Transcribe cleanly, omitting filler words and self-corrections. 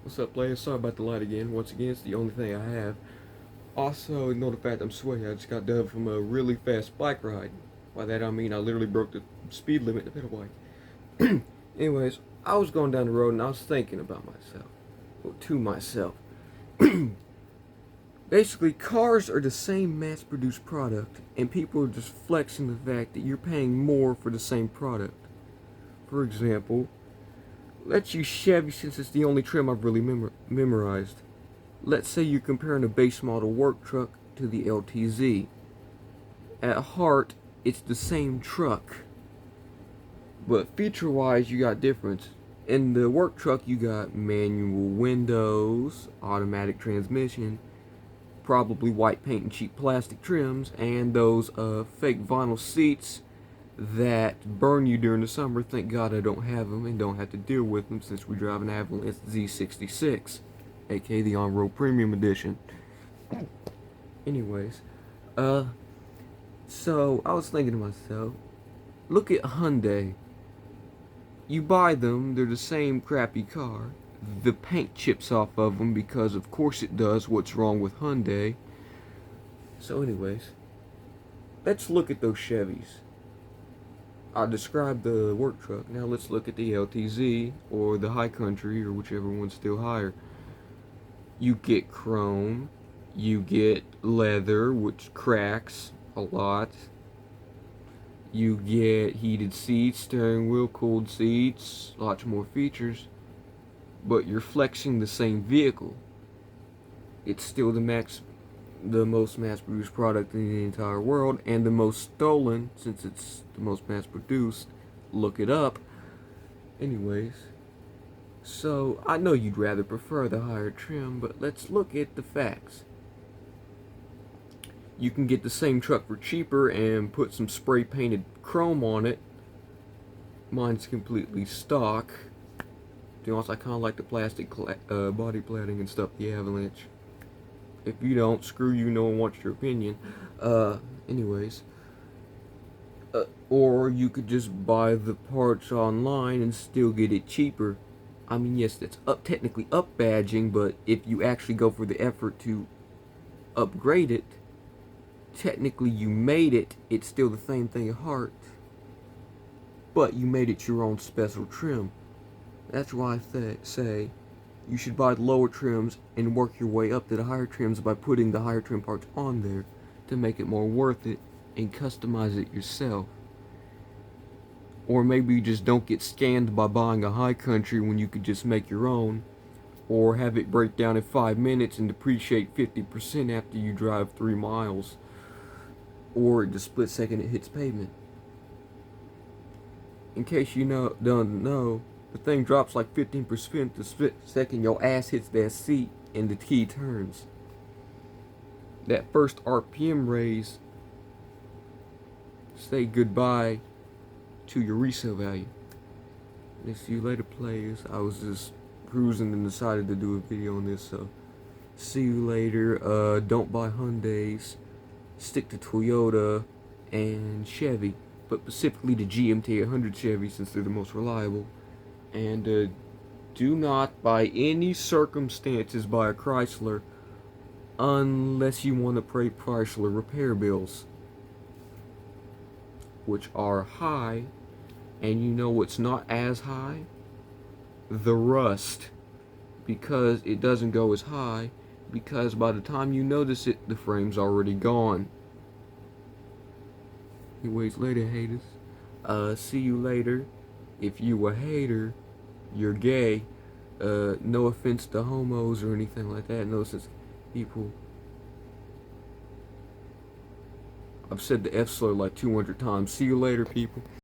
What's up, players? Sorry about the light again. Once again, it's the only thing I have. Also, ignore the fact I'm sweaty. I just got done from a really fast bike ride. By that I mean I literally broke the speed limit in the pedal bike. Anyways, I was going down the road and I was thinking about myself. Well, to myself. Basically, cars are the same mass-produced product, and people are just flexing the fact that you're paying more for the same product. For example, let's use Chevy since it's the only trim I've really memorized. Let's say you're comparing a base model work truck to the LTZ. At heart, it's the same truck, but feature-wise, you got difference. In the work truck, you got manual windows, automatic transmission, probably white paint and cheap plastic trims, and those fake vinyl seats that burn you during the summer. Thank God I don't have them and don't have to deal with them since we drive an Avalanche Z66, aka the on-road premium edition. Anyways, uh, so I was thinking to myself, look at Hyundai. You buy them, they're the same crappy car. The paint chips off of them because of course it does. What's wrong with Hyundai? So anyways, let's look at those Chevys. I described the work truck. Now let's look at the LTZ or the High Country or whichever one's still higher. You get chrome, you get leather, which cracks a lot. You get heated seats, steering wheel, cooled seats, lots more features. But you're flexing the same vehicle. It's still the most mass-produced product in the entire world, and the most stolen since it's the most mass-produced. Look it up. Anyways, so I know you'd rather prefer the higher trim, but let's look at the facts. You can get the same truck for cheaper and put some spray painted chrome on it. Mine's completely stock. To be honest, I kind of like the plastic body plating and stuff, the Avalanche. If you don't, screw you, no one wants your opinion. Anyways. Or you could just buy the parts online and still get it cheaper. I mean, yes, that's technically up badging, but if you actually go for the effort to upgrade it, technically you made it. It's still the same thing at heart, but you made it your own special trim. That's why I say you should buy the lower trims and work your way up to the higher trims by putting the higher trim parts on there to make it more worth it and customize it yourself. Or maybe you just don't get scammed by buying a High Country when you could just make your own, or have it break down in 5 minutes and depreciate 50% after you drive 3 miles, or the split second it hits pavement. In case you don't know, the thing drops like 15% the split second your ass hits that seat and the key turns. That first RPM raise, say goodbye to your resale value. And see you later, players. I was just cruising and decided to do a video on this, so see you later. Don't buy Hyundais. Stick to Toyota and Chevy, but specifically the GMT 100 Chevy since they're the most reliable. And do not, by any circumstances, buy a Chrysler unless you want to pay Chrysler repair bills, which are high. And you know what's not as high? The rust. Because it doesn't go as high, because by the time you notice it, the frame's already gone. Anyways, later, haters. See you later. If you a hater, you're gay. No offense to homos or anything like that. No sense people. I've said the F slur like 200 times. See you later, people.